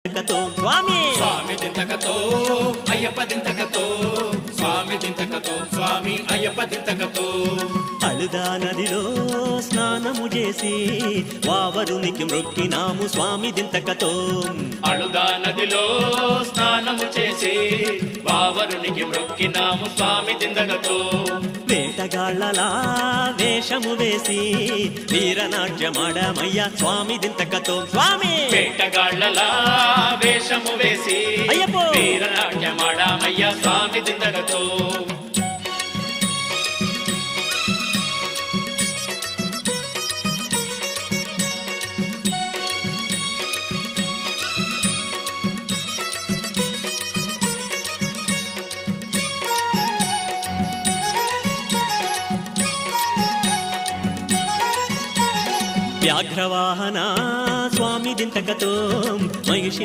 స్వామి స్వామి దింతకతో అయ్యప్ప దింతకతో స్వామి దింతకతో స్వామి అయ్యప్ప దింతకతో అలుదా నదిలో స్నానము చేసి వావరునికి మృక్కినాము స్వామి దింతకతో. అలుదా నదిలో స్నానము చేసి వావరునికి మృక్కినాము స్వామి దింతకతో. వేటగాళ్ళలా వేషము వేసి వీరనాట్యమాడమయ్య స్వామి దింతకతో. స్వామి వేటగాళ్ళలా వేషము వేసి అయ్యప్పో వీరనాట్యమాడమయ్య స్వామి దింతకతో. వ్యాఘ్రవాహన స్వామి దింతకతో మహిషి